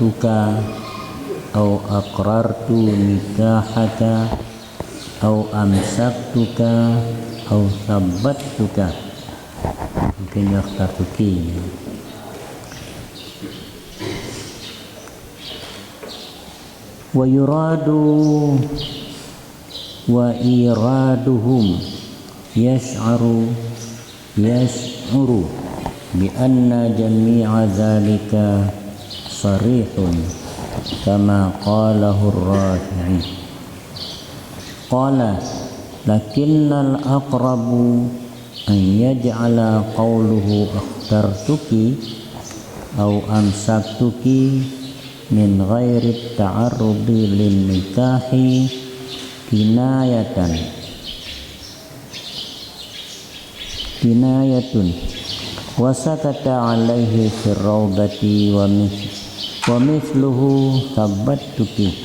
ammatuka au aqrartu nikahaka au amsaktuka au sabbattuka. Mungkin akhtartuki. Wa yuradu wa iraduhum yash'uru bi anna jami'a dhalika sarihun kama qalahu ar-Rafi'i. Qala lakinnal aqrabu an yaj'ala qawluhu akhtartuki au amsaktuki min ghairi ta'arrudi lin nikahi kinayatun wa sakata alaihi fi rawdati wa mithluhu sabbattuki.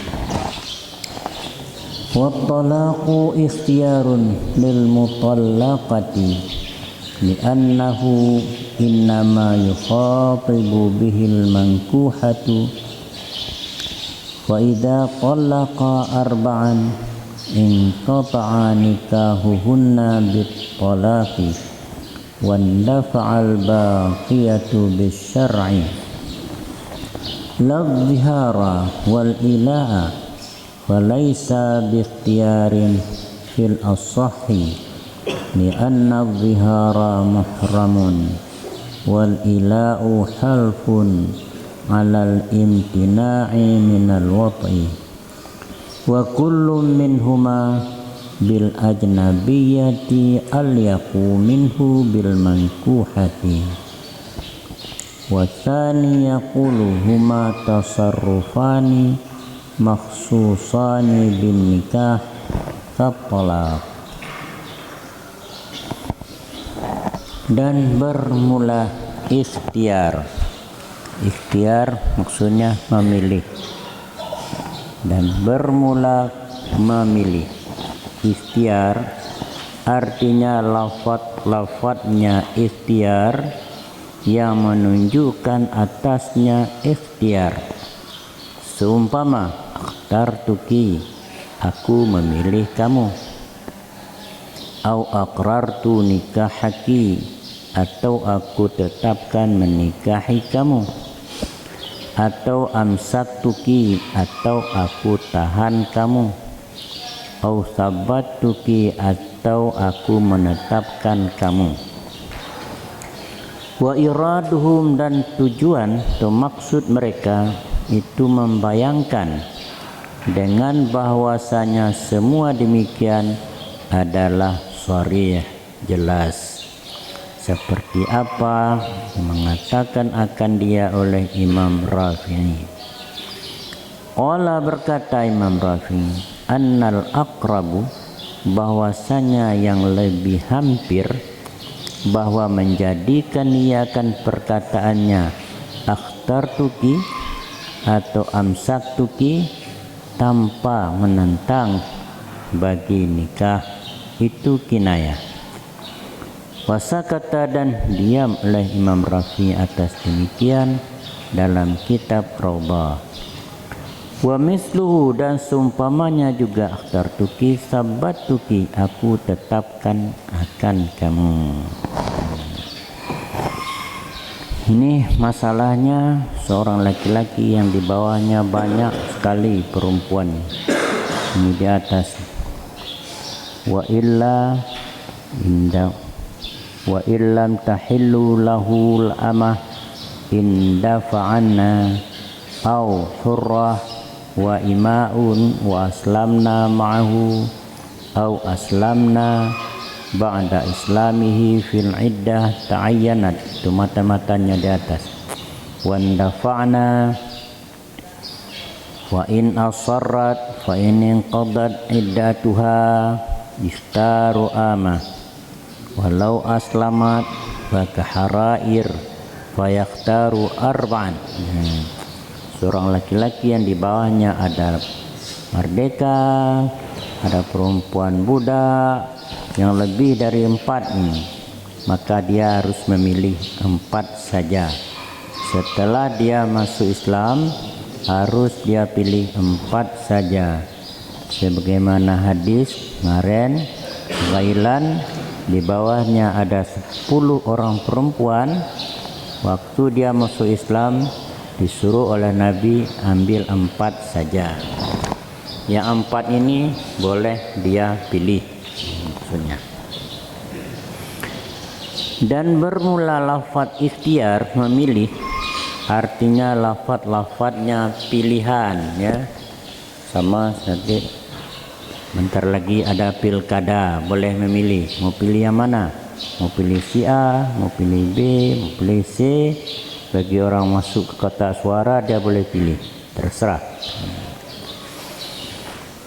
Wa talaqu ikhtiyarun lil mutallaqati li'annahu innama yukhatibu bihil mankuhatu wa idza talaqa arba'an inqata'a nikahuhunna bit talaqi wan dafa'al baqiyatu bis syar'i la dhihara wal ila'a walaysa bi ikhtiyarin fil asahhi li anna dhihara muhramun wal ila'u halfun alal imtina'i minal wat'i wa kullu minhuma bil ajnabiyyati alyaqu minhu bil mankuhati wa tsani yaqulu huma tasarrufani makhsusani bin nikah katalaq. Dan bermula ikhtiar. Ikhtiar maksudnya memilih, dan bermula memilih. Ikhtiar artinya lafadznya ikhtiar yang menunjukkan atasnya ikhtiar. Seumpama akhtartuki, aku memilih kamu, au aqrartu nikahaki, atau aku tetapkan menikahi kamu, atau amsaktuki, atau aku tahan kamu, au sabbattuki, atau aku menetapkan kamu. Wa iraduhum, dan tujuan atau maksud mereka itu membayangkan dengan bahwasanya semua demikian adalah sharih, jelas. Seperti apa mengatakan akan dia oleh Imam Rafi'i. Qala, berkata Imam Rafi'i, annal aqrabu, bahwasanya yang lebih hampir, bahwa menjadikan niakan perkataannya akhtartuki atau amsaktuki tanpa menentang bagi nikah itu kinayah. Wasakata, dan diam oleh Imam Rafi'i atas demikian dalam kitab Rawdah. Wa misluhu, dan seumpamanya juga akhtartuki sabbattuki, aku tetapkan akan kamu. Ini masalahnya seorang laki-laki yang di bawahnya banyak sekali perempuan. Ini di atas. Wa illam tahillu lahul amah inda fa'anna au hurrah wa ima'un wa aslamna ma'ahu au aslamna ba'da islamihi fil iddah ta'ayyanat. Itu mata-matanya di atas. Wa ndafa'na wa in asarrat fa in inqadat iddatuha istaru amah walau aslamat wa kaharair fayakhtaru arba'an. Seorang laki-laki yang di bawahnya ada merdeka, ada perempuan budak yang lebih dari 4 ini, maka dia harus memilih 4 saja. Setelah dia masuk Islam, harus dia pilih 4 saja. Sebagaimana hadis kemarin, Ghailan di bawahnya ada 10 orang perempuan. Waktu dia masuk Islam disuruh oleh Nabi ambil 4 saja. Yang 4 ini boleh dia pilih maksudnya. Dan bermula lafaz ikhtiar memilih, artinya lafaz-lafaznya pilihan ya. Sama nanti bentar lagi ada pilkada, boleh memilih mau pilih yang mana, mau pilih si A, mau pilih B, mau pilih C. Bagi orang masuk ke kotak suara dia boleh pilih, terserah.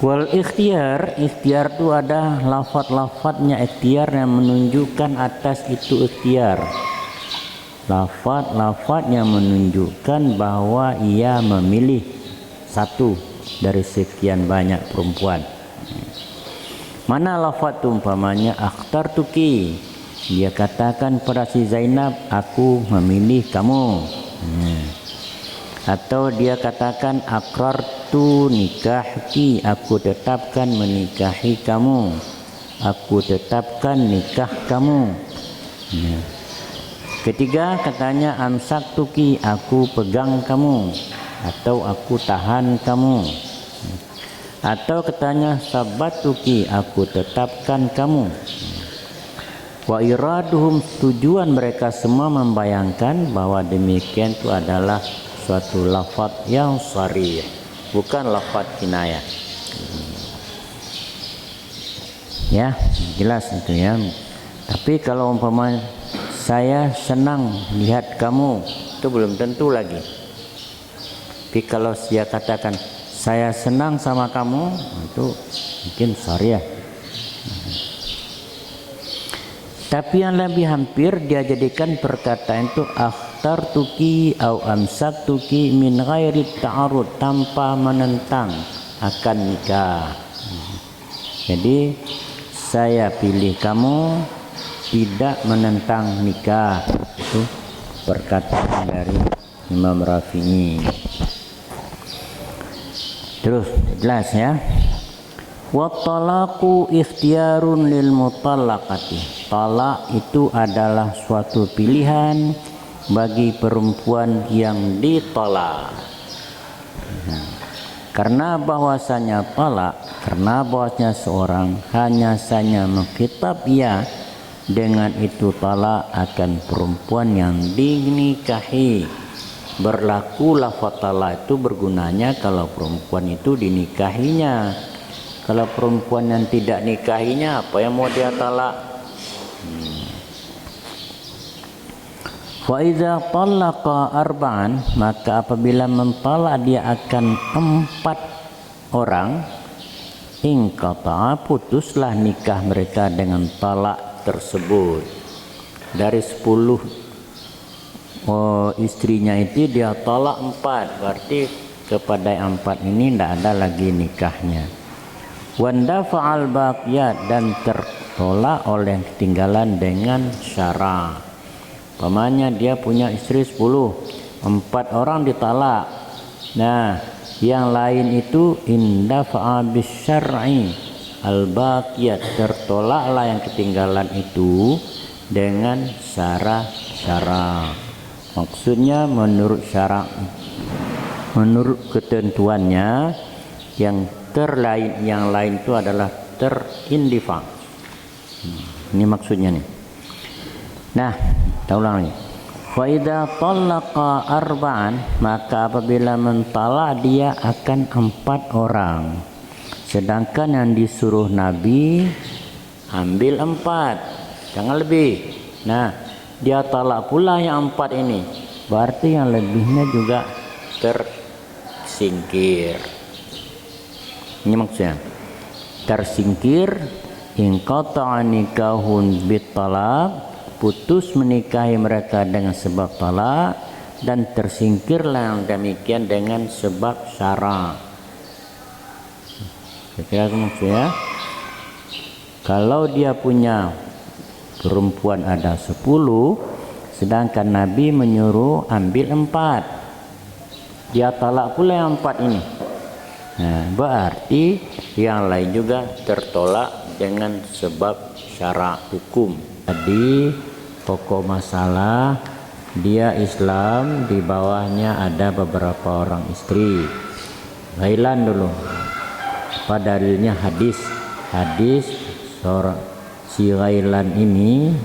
Wal ikhtiar, ikhtiar itu ada lafaz-lafaznya ikhtiar yang menunjukkan atas itu ikhtiar. Lafaz yang menunjukkan bahwa ia memilih satu dari sekian banyak perempuan. Mana lafaz itu umpamanya akhtartuki, dia katakan pada si Zainab, aku memilih kamu. Atau dia katakan aqrartu nikahki, aku tetapkan menikahi kamu, aku tetapkan nikah kamu. Ketiga katanya amsaktuki, aku pegang kamu atau aku tahan kamu. Atau katanya sabatuki, aku tetapkan kamu. Wa iraduhum, tujuan mereka semua membayangkan bahwa demikian itu adalah suatu lafaz yang sharih, bukan lafaz kinayah. Ya, jelas itu ya. Tapi kalau umpama saya senang lihat kamu, itu belum tentu lagi. Tapi kalau dia katakan saya senang sama kamu, itu mungkin sharih. Tapi yang lebih hampir dia jadikan perkataan itu akhtartuki au amsaktuki min ghairi ta'arud, tanpa menentang akan nikah. Jadi saya pilih kamu, tidak menentang nikah. Itu perkataan dari Imam Rafi'i. Terus jelas ya. Wa talaqu ikhtiyarun lil mutallaqati. Talak itu adalah suatu pilihan bagi perempuan yang ditolak. Karena bahwasanya talak, karena bahwasanya seorang hanya saja mengkitab ia, dengan itu talak akan perempuan yang dinikahi. Berlaku lafaz talak itu bergunanya kalau perempuan itu dinikahinya. Kalau perempuan yang tidak nikahinya, apa yang mau dia talak? Fa idza talaqa arba'an, maka apabila mentalak dia akan 4 orang, inqata'a, putuslah nikah mereka dengan talak tersebut. Dari 10 istrinya itu dia talak 4, berarti kepada yang 4 ini tidak ada lagi nikahnya. Wandafa'al baqiyat, dan tertolak oleh ketinggalan dengan syara. Pamannya dia punya istri 10, 4 orang ditalak. Nah, yang lain itu indafa'a bisyar'i al baqiyat, tertolaklah yang ketinggalan itu dengan syara. Maksudnya menurut syara, menurut ketentuannya yang lain itu adalah terindifa. Ini maksudnya nih. Nah, kita ulang lagi. Fa idza talaqa arba'an, maka apabila mentalak dia akan 4 orang. Sedangkan yang disuruh Nabi ambil 4, jangan lebih. Nah, dia talak pula yang 4 ini, berarti yang lebihnya juga tersingkir. Ini maksudnya tersingkir. In qata'a nikahun bitalaq, putus menikahi mereka dengan sebab talak, dan tersingkirlah yang demikian dengan sebab syara. Kira-kira maksudnya, kalau dia punya perempuan ada 10, sedangkan Nabi menyuruh ambil 4. dia talak pula yang 4 ini. Nah, berarti yang lain juga tertolak dengan sebab syarak hukum. Jadi pokok masalah dia Islam, di bawahnya ada beberapa orang istri. Ghailan dulu. Pada dalilnya hadis seorang si Ghailan ini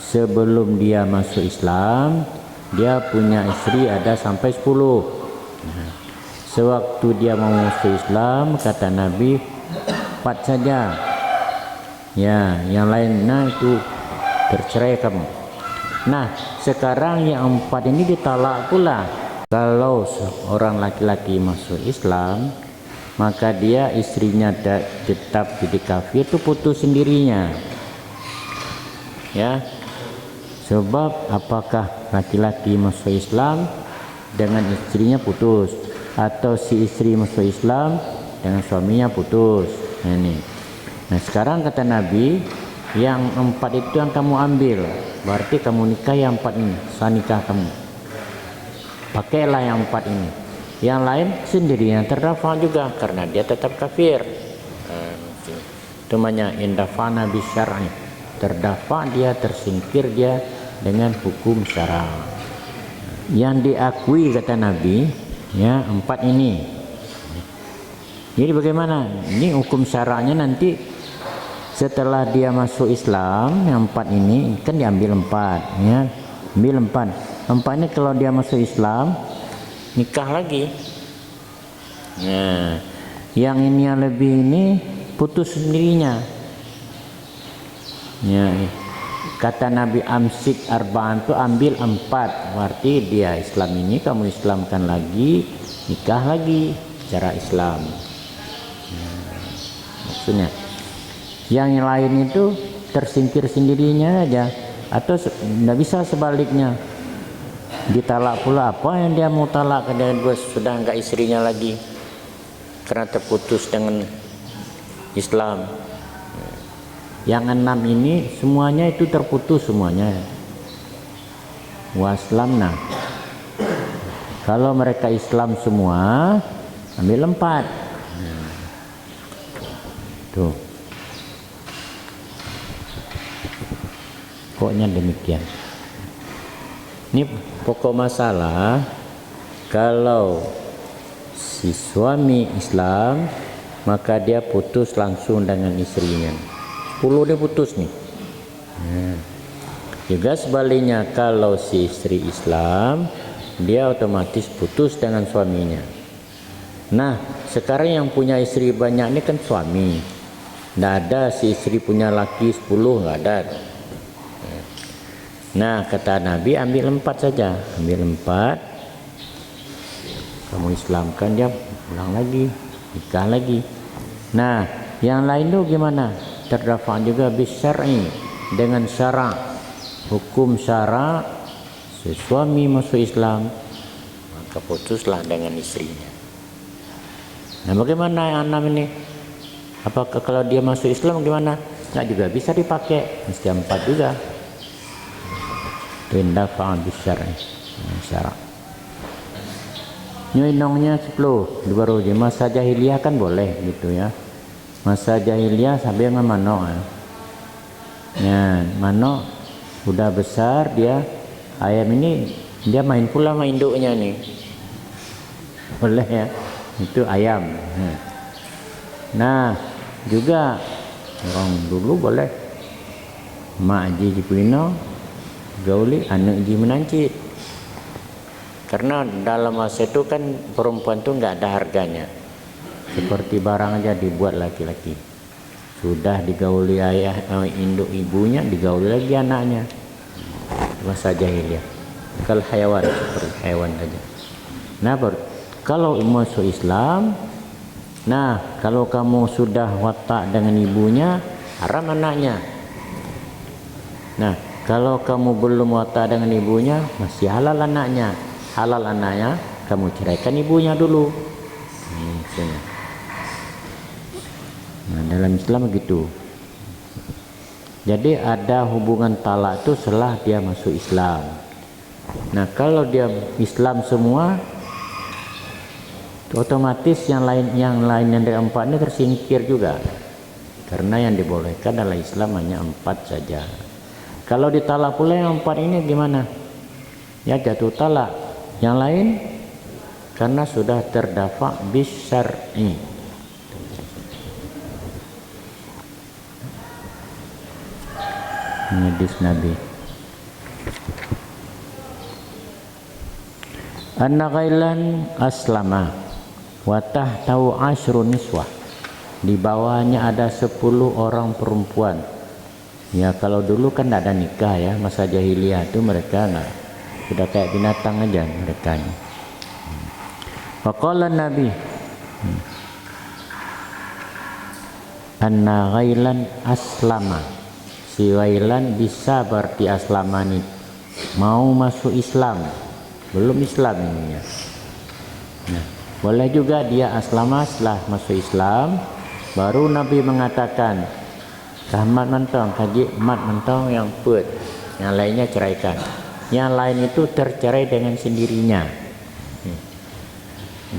sebelum dia masuk Islam dia punya istri ada sampai 10. Nah, sewaktu dia mau masuk Islam kata Nabi 4 saja. Ya, yang lainnya itu tercerai kamu. Nah, sekarang yang 4 ini ditalak pula. Kalau seorang laki-laki masuk Islam, maka dia istrinya tetap jadi kafir, itu putus sendirinya. Ya. Sebab apakah laki-laki masuk Islam dengan istrinya putus, atau si istri masuk Islam dengan suaminya putus. Nah, ini. Nah, sekarang kata Nabi, yang 4 itu yang kamu ambil. Berarti kamu nikah yang 4 ini, saya nikah kamu. Pakailah yang 4 ini. Yang lain sendirinya terdafa juga karena dia tetap kafir. Itu namanya indafana bisyar'i. Terdafa dia, tersingkir dia dengan hukum syara. Yang diakui kata Nabi, ya 4 ini. Jadi bagaimana? Ini hukum syara'nya nanti setelah dia masuk Islam, yang 4 ini kan diambil 4, ya. Ambil 4. 4 ini kalau dia masuk Islam nikah lagi. Nah, yang ini yang lebih ini putus sendirinya. Ya, kata Nabi amsik arba'an itu ambil 4. Berarti dia Islam ini kamu Islamkan lagi, nikah lagi cara Islam. Maksudnya yang lain itu tersingkir sendirinya aja, atau tidak bisa sebaliknya ditalak pula. Apa yang dia mau talak karena dia sudah enggak istrinya lagi karena terputus dengan Islam. Yang 6 ini semuanya itu terputus semuanya. Waslamna. Kalau mereka Islam semua ambil 4. Tuh. Pokoknya demikian. Ini pokok masalah. Kalau si suami Islam maka dia putus langsung dengan istrinya. 10 dia putus nih. Juga sebaliknya kalau si istri Islam dia otomatis putus dengan suaminya. Nah, sekarang yang punya istri banyak ini kan suami. Tidak ada si istri punya laki 10, nggak ada. Nah, kata Nabi ambil 4 saja, ambil 4. Kamu Islamkan dia pulang lagi, nikah lagi. Nah, yang lain tuh gimana? Terdapat juga bisyar'i dengan syarak, hukum syarak. Suami masuk Islam maka putuslah dengan istrinya. Nah, bagaimana yang 6 ini? Apakah kalau dia masuk Islam gimana? Nggak juga bisa dipakai, mesti 4 juga. Tindak fa'al bisyar'i, syarak. Nyuinongnya 10 baru di masa jahiliyah kan boleh gitu ya. Masa jahiliyah sampai dengan mano ya, mano udah besar dia, ayam ini dia main pula sama induknya nih, boleh ya, itu ayam. Nah juga orang dulu boleh mak ji di Pulino gauli anak ji menancit, karena dalam masa itu kan perempuan tuh nggak ada harganya, seperti barang aja dibuat laki-laki. Sudah digauli ayah induk ibunya, digauli lagi anaknya. Masa jahiliyah. Kalau hewan seperti hewan aja. Nah, kalau masuk Islam, nah kalau kamu sudah watak dengan ibunya, haram anaknya. Nah, kalau kamu belum watak dengan ibunya, masih halal anaknya. Halal anaknya, kamu ceraikan ibunya dulu. Nah, dalam Islam begitu. Jadi ada hubungan talak itu setelah dia masuk Islam. Nah, kalau dia Islam semua, otomatis yang lain yang dari 4 ini tersingkir juga, karena yang dibolehkan adalah Islam hanya 4 saja. Kalau ditalak pula yang 4 ini gimana? Ya jatuh talak. Yang lain karena sudah terdafa bis syar'i. Hadis Nabi. Anna Ghailan aslama wa tahtahu 10 niswah. Di bawahnya ada 10 orang perempuan. Ya kalau dulu kan tidak ada nikah ya, masa jahiliyah itu mereka nggak, sudah kayak binatang aja mereka. Faqala Nabi Anna Ghailan aslama. Si Ghailan bisa berarti aslamani, mau masuk Islam, belum Islam ini ya. Nah, boleh juga dia aslama setelah masuk Islam, baru Nabi mengatakan rahmat mentong, kaji mat mentong yang put, yang lainnya ceraikan. Yang lain itu tercerai dengan sendirinya.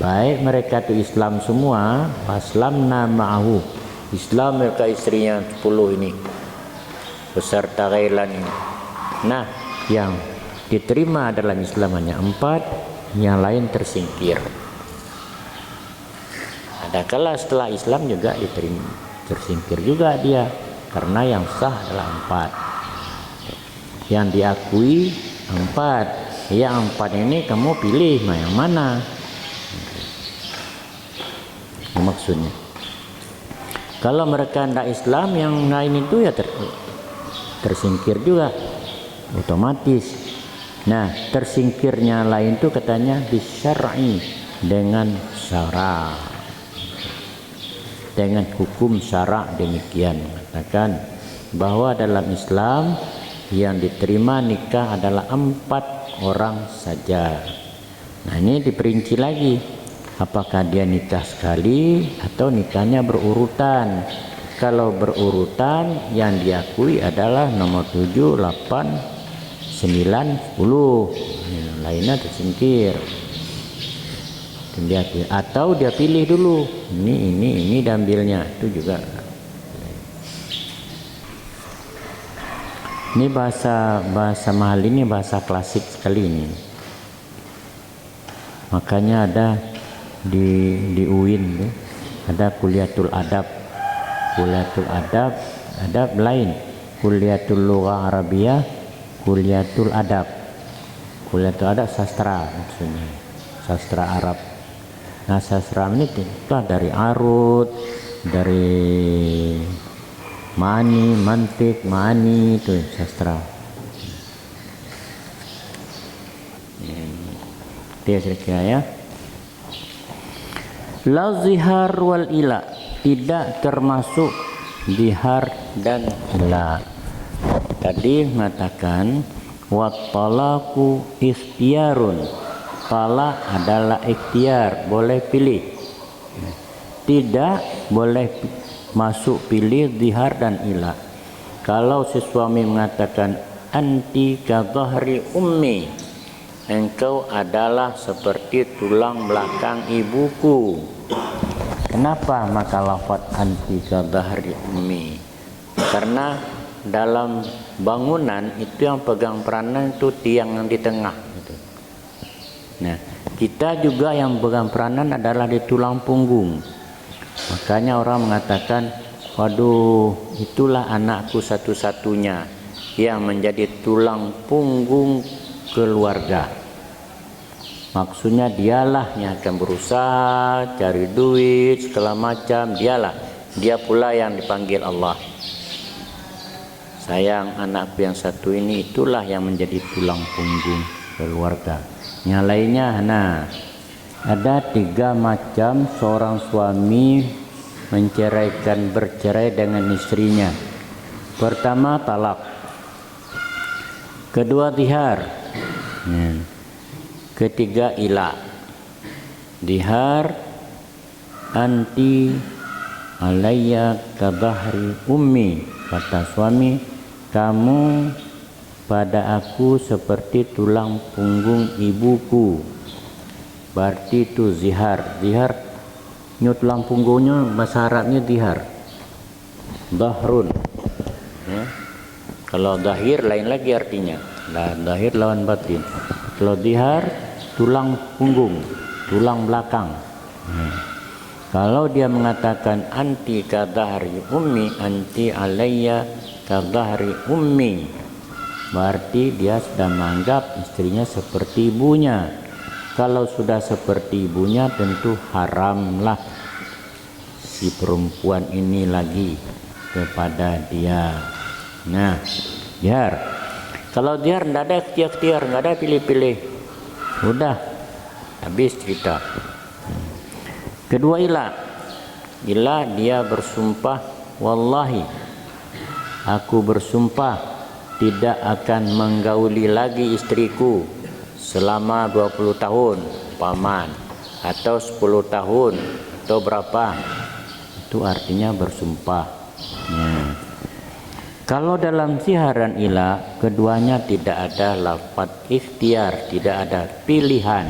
Baik mereka itu Islam semua, aslamna ma'ahu, Islam mereka istrinya 10 ini beserta Ghailan ini. Nah, yang diterima adalah Islam hanya 4, yang lain tersingkir. Ada kala setelah Islam juga diterima, tersingkir juga dia, karena yang sah adalah 4, yang diakui 4. Yang 4 ini kamu pilih yang mana maksudnya. Kalau mereka tidak Islam, yang lain itu ya tersingkir juga otomatis. Nah, tersingkirnya lain itu katanya bisyar'i, dengan syara', dengan hukum syara' demikian. Katakan bahwa dalam Islam yang diterima nikah adalah 4 orang saja. Nah, ini diperinci lagi, apakah dia nikah sekali atau nikahnya berurutan. Kalau berurutan yang diakui adalah nomor 7, 8, 9, 10. Yang lainnya tersingkir. Atau dia pilih dulu, ini diambilnya, itu juga. Ini bahasa mahal, ini bahasa klasik sekali ini. Makanya ada di UIN ada kuliatul adab. Kuliatul adab lain. Kuliatul lughah Arabiyah, kuliatul adab. Kuliatul adab sastra maksudnya, sastra Arab. Nah, sastra ini itu dari arut, dari mani, mantik, mani, itu sastra. Dia kira ya. La zihar wal ila, tidak termasuk zihar dan ila. Tadi mengatakan wat talaku ikhtiyarun. Talak adalah ikhtiar, boleh pilih. Tidak boleh masuk pilih zihar dan ila. Kalau si suami mengatakan anti ka dhahri ummi, engkau adalah seperti tulang belakang ibuku. Kenapa maka lafaz anti ka dhahri ummi? Karena dalam bangunan itu yang pegang peranan itu tiang yang di tengah gitu. Nah, kita juga yang pegang peranan adalah di tulang punggung. Makanya orang mengatakan, waduh, itulah anakku satu-satunya yang menjadi tulang punggung keluarga. Maksudnya dialah yang akan berusaha cari duit segala macam, dia pula yang dipanggil Allah. Sayang anakku yang satu ini, itulah yang menjadi tulang punggung keluarga. Yang lainnya, nah, ada 3 macam seorang suami bercerai dengan istrinya. Pertama talak, kedua zihar, ketiga ila. Zihar anti alayya kabahri ummi, kata suami, kamu pada aku seperti tulang punggung ibuku. berarti itu zihar. Zihar nyut tulang punggungnya bahasa Arabnya zihar. Dahrun. Ya. Kalau dahir lain lagi artinya. Nah, dahir lawan batin. Kalau zihar tulang punggung, tulang belakang. Kalau dia mengatakan anti kadhari ummi, anti alayya kadhari ummi, berarti dia sudah menganggap istrinya seperti ibunya. Kalau sudah seperti ibunya tentu haramlah si perempuan ini lagi kepada dia. Nah, biar kalau dia tidak ada ikhtiar, nggak ada pilih-pilih, udah habis cerita. Kedua ilah dia bersumpah, wallahi aku bersumpah tidak akan menggauli lagi istriku selama 20 tahun paman, atau 10 tahun atau berapa, itu artinya bersumpah. Kalau dalam siharan ilah keduanya tidak ada lafaz ikhtiar, tidak ada pilihan.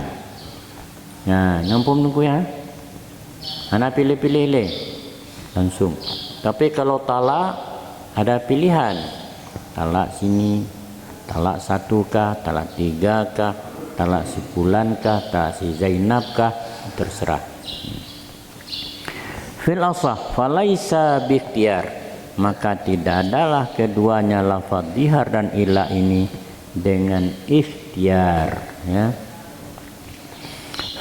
Nah, nampun nunggu ya. Anak pilih-pilih langsung. Tapi kalau talak ada pilihan. Talak sini, talak 1 kah, talak 3 kah, talak si Fulan kah, talak si Zainab kah, terserah. Fil asah falaisa biikhtiar, maka tidak adalah keduanya lafaz zihar dan ilah ini dengan ikhtiar, ya.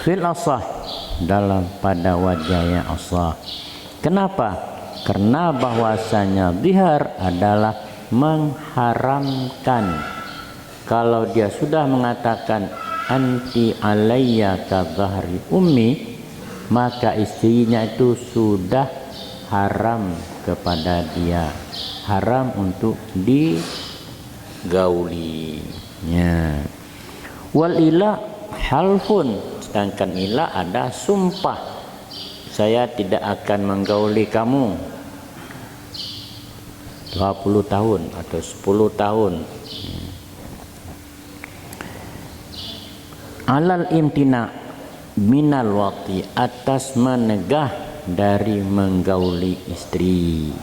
Fil asah dalam pada wajahnya asah. Kenapa? Karena bahwasanya zihar adalah mengharamkan. Kalau dia sudah mengatakan anti alayya ka dhahri ummi, maka istrinya itu sudah haram kepada dia, haram untuk digauli. Ya. Wal ilah halfun, sedangkan ilah ada sumpah, saya tidak akan menggauli kamu 20 tahun atau 10 tahun. Alal imtina minal wati, atas menegah dari menggauli istri.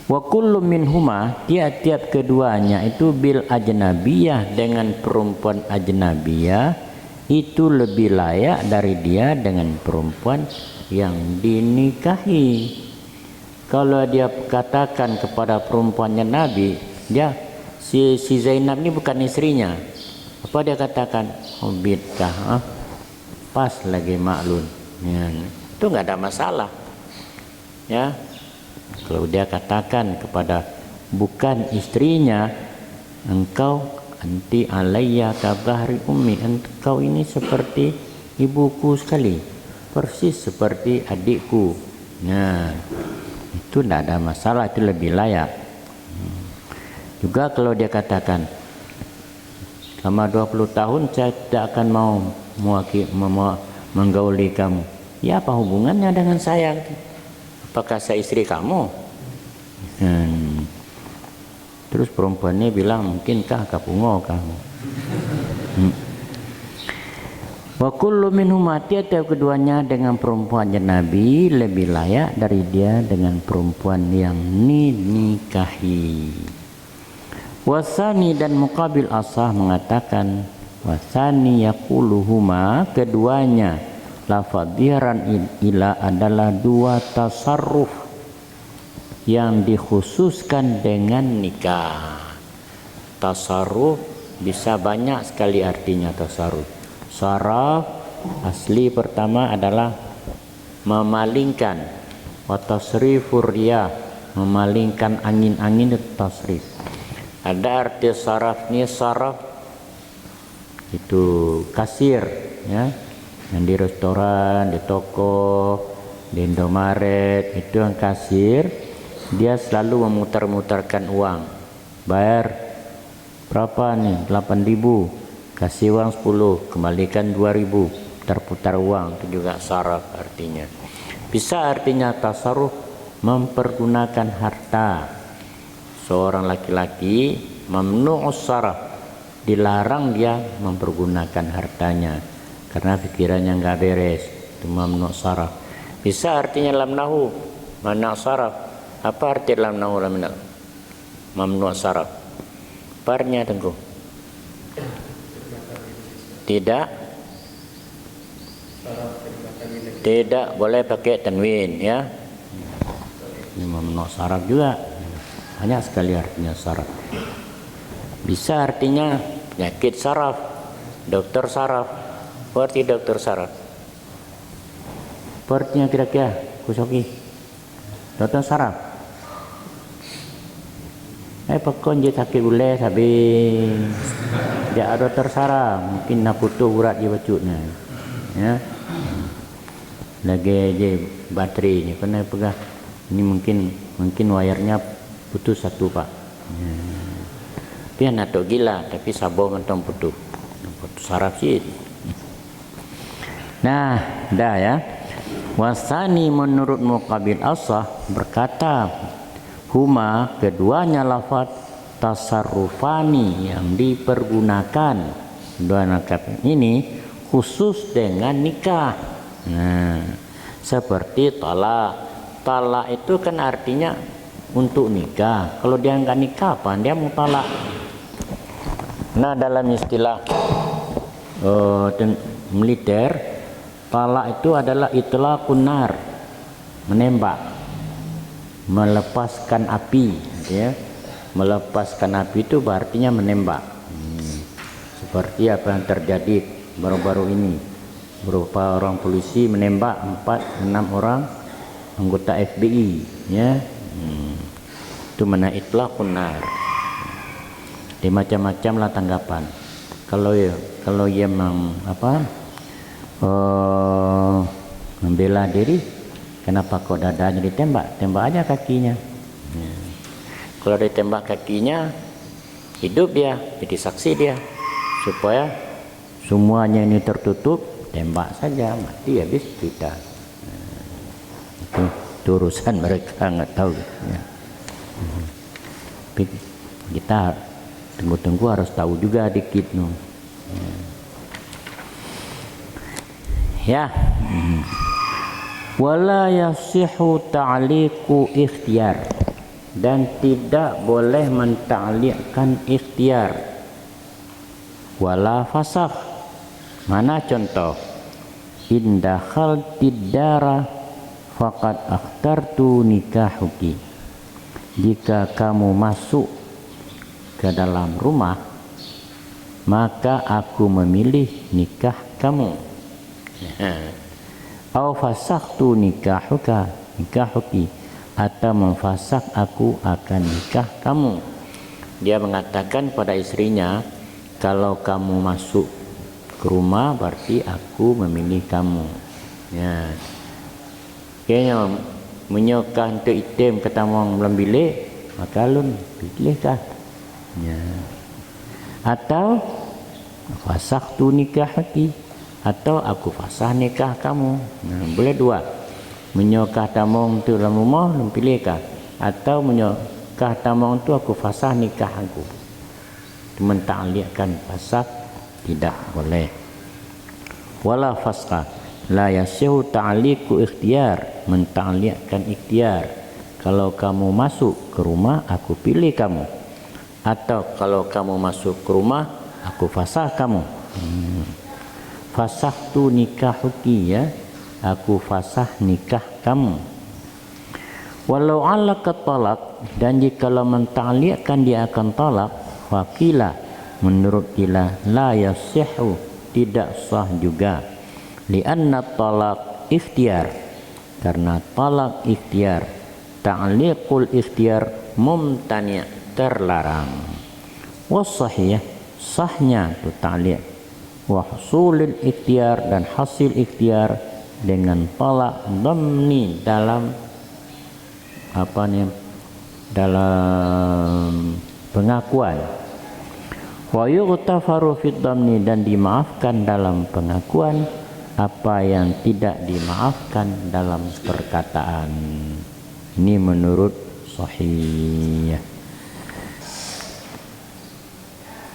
Wa kullu minhuma, tiap-tiap keduanya itu bil ajnabiyah, dengan perempuan ajnabiyah itu lebih layak dari dia dengan perempuan yang dinikahi. Kalau dia katakan kepada perempuannya Nabi, dia si Zainab ini bukan istrinya, apa dia katakan? Hobitkah? Pas lagi maklun, ya. Itu nggak ada masalah, ya. Kalau dia katakan kepada bukan istrinya, engkau anti alayya ka dhahri ummi, engkau ini seperti ibuku sekali, persis seperti adikku. Nah, itu tidak ada masalah, itu lebih layak. Juga kalau dia katakan selama 20 tahun saya tidak akan mau menggauli kamu, ya apa hubungannya dengan saya? Apakah saya istri kamu? Terus perempuannya bilang, mungkinkah kapungo kamu? Wa kullu minhuma, tiap keduanya dengan perempuannya Nabi lebih layak dari dia dengan perempuan yang nikahi. Wasani, dan muqabil asah mengatakan, wasani yaquluhuma, keduanya lafaz zihran ila adalah dua tasarruf yang dikhususkan dengan nikah. Tasarruf bisa banyak sekali artinya. Tasarruf saraf asli pertama adalah memalingkan, wa tasrifur riyah, memalingkan angin-angin, itu tasrif. Ada arti sarafnya, saraf itu kasir, ya, yang di restoran, di toko, di Indomaret, itu yang kasir, dia selalu memutar-mutarkan uang. Bayar berapa nih? 8.000, kasih uang 10, kembalikan 2.000, terputar uang. Itu juga saraf artinya. Bisa artinya tasarruf, mempergunakan harta. Seorang laki-laki mamnu'us saraf, dilarang dia mempergunakan hartanya. karena pikirannya nggak beres. Itu mamnu saraf. Bisa artinya lam nahu mana saraf. Apa arti lam nahu lam mamnu saraf? Parnya tengku. Tidak boleh pakai tanwin ya. Ini mamnu saraf juga. Banyak sekali artinya saraf. Bisa artinya penyakit saraf, dokter saraf. Berarti dokter saraf. Artinya kira-kira kusoki. Dokter saraf. Pakon je sakit boleh habis. Dia dokter saraf, mungkin nak putus urat je bacutnya. Ya. Lagi je baterainya kena pegang. Ini mungkin wayarnya putus satu pak. Tapi anak tu gila, tapi sabung entong putus saraf sih. Nah, dah ya. Wasani menurut Muqabil Asah berkata, huma keduanya lafaz tasarrufani yang dipergunakan dua nakab ini khusus dengan nikah. Nah, seperti talak. Talak itu kan artinya untuk nikah. Kalau dia enggak nikah apa? Dia mau talak. Nah, dalam istilah militer, talak itu adalah itlaqun nar, menembak, melepaskan api, ya. Melepaskan api itu artinya menembak. Seperti apa yang terjadi baru-baru ini. Beberapa orang polisi menembak 4-6 orang anggota FBI, ya. Itu mana itlaqun nar. Dia macam-macam lah tanggapan. Kalau ia membela diri, kenapa kok dadanya ditembak? Tembak aja kakinya. Ya. Kalau ditembak kakinya, hidup dia, jadi saksi dia. Supaya semuanya ini tertutup, tembak saja, mati habis kita. Itu urusan mereka, nggak tahu. Ya. Tapi kita tunggu-tunggu harus tahu juga dikit no. Ya. Wala yasihu ta'liqu ikhtiyar, dan tidak boleh menta'liqkan ikhtiar. Wala fasakh. Mana contoh? Inda khaltid dara faqad akhtartu nikahuki. Jika kamu masuk ke dalam rumah, maka aku memilih nikah kamu. Au fasakhtu nikahuki, atau memfasak aku akan nikah kamu. Dia mengatakan pada istrinya, kalau kamu masuk ke rumah berarti aku memilih kamu. Ya. Kayaknya menyokah untuk item ketamang dalam bilik, maka lun pilihkah. Ya. Atau fasakhtu nikahuki, atau aku fasah nikah kamu. Nah, boleh dua. Menyokah tamong tu dalam rumah, lu pilihkah? Atau menyokah tamong tu aku fasah nikah aku. Menta'liqkan fasah tidak boleh. Wala fasqa la yasihu ta'liqu ikhtiyar, menta'liqkan ikhtiar. Kalau kamu masuk ke rumah, aku pilih kamu. Atau kalau kamu masuk ke rumah, aku fasah kamu. Fasakhtu nikahuki, ya, aku fasah nikah kamu. Walau alaka talak, dan jikalau menta'liqkan dia akan talak, faqila, menurut kila, la yasihu, tidak sah juga. Lianna talak ikhtiyar, karena talak ikhtiyar, ta'liqul ikhtiyar mumtani', terlarang. Wasahih, sahnya tu ta'liq. Wa husulul ikhtiyar, dan hasil ikhtiyar dengan talak dhamni, dalam dalam pengakuan. Wa yughtafaru fid dhamni, dan dimaafkan dalam pengakuan apa yang tidak dimaafkan dalam perkataan. Ini menurut sahih.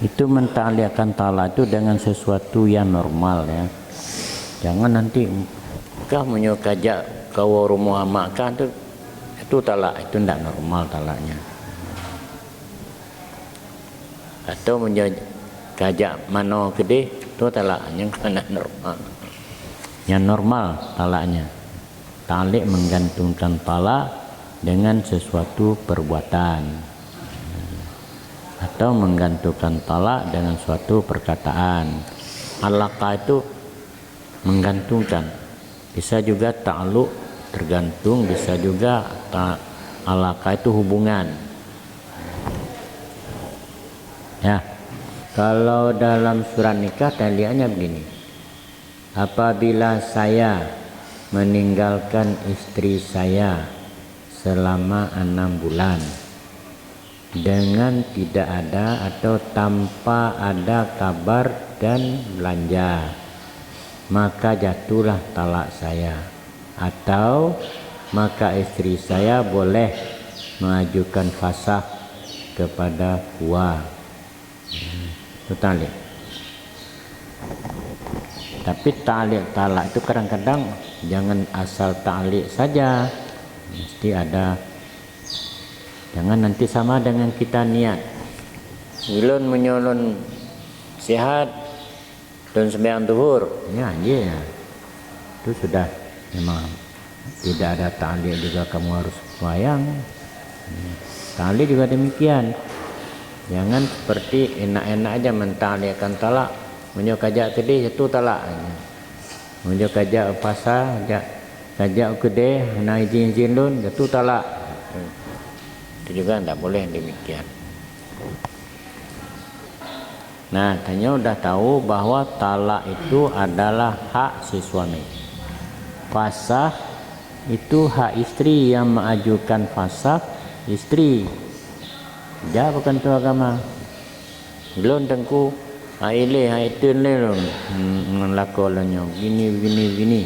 Itu menta'liqkan talak itu dengan sesuatu yang normal, ya. Jangan nanti kau menyokajak kau rumah makan itu talak, itu tidak normal talaknya. Atau menyokajak mano gede itu talaknya karena normal. Yang normal talaknya. Talik menggantungkan talak dengan sesuatu perbuatan, atau menggantungkan talak dengan suatu perkataan. Alaqah itu menggantungkan, bisa juga ta'alluq tergantung, bisa juga alaqah itu hubungan. Ya, kalau dalam surat nikah taliannya begini: apabila saya meninggalkan istri saya selama 6 bulan dengan tidak ada atau tanpa ada kabar dan belanja, maka jatuhlah talak saya, atau maka istri saya boleh mengajukan fasakh kepada kuah. Itu talik. Tapi talik talak itu kadang-kadang jangan asal talik saja, mesti ada. Jangan nanti sama dengan kita niat ilun menyolon sehat dan sembahyang zuhur, ya itu sudah memang tidak ada talik juga kamu harus sembahyang. Talik juga demikian. Jangan seperti enak-enak aja mentalihkan talak, menyokajak kedih itu talak. Menyokajak pasar, kajak kedih, nak izin lun itu talak. Itu juga tidak boleh demikian. Nah, tanya udah tahu bahwa talak itu adalah hak si suami. Fasakh itu hak istri, yang mengajukan fasakh istri. Dia bukan tu agama. Belum tengku aile haitun le ngelakolnya begini.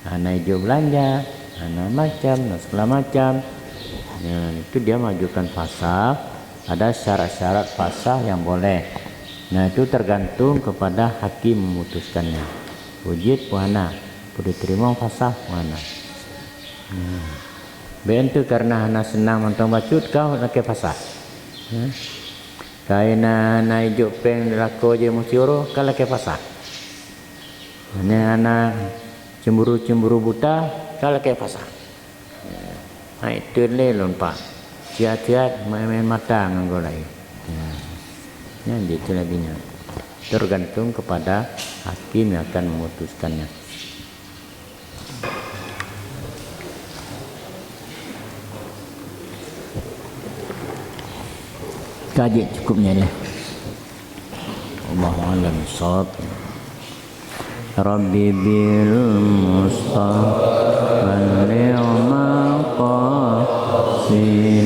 Anak hijau belanja, anak macam, segala macam. Ya, itu dia mengajukan fasakh. Ada syarat-syarat fasakh yang boleh. Nah, itu tergantung kepada hakim memutuskannya. Wujud puana, boleh terima fasakh puana. Bentuk karena anak senang mentong bacut kau nak fasakh. Kaina na hijau peng lako je musioro kalau ke fasakh. Anak cemburu buta kalau ke fasakh. Hai tu le lompat. Tiat-tiat main mata nganggo lai. Ya, itu laginya. Tergantung kepada hakim yang akan memutuskannya. Kaji cukupnya ya. Allahu a'lam bishawab. Rabbi bil mustafa wal li'ma qasid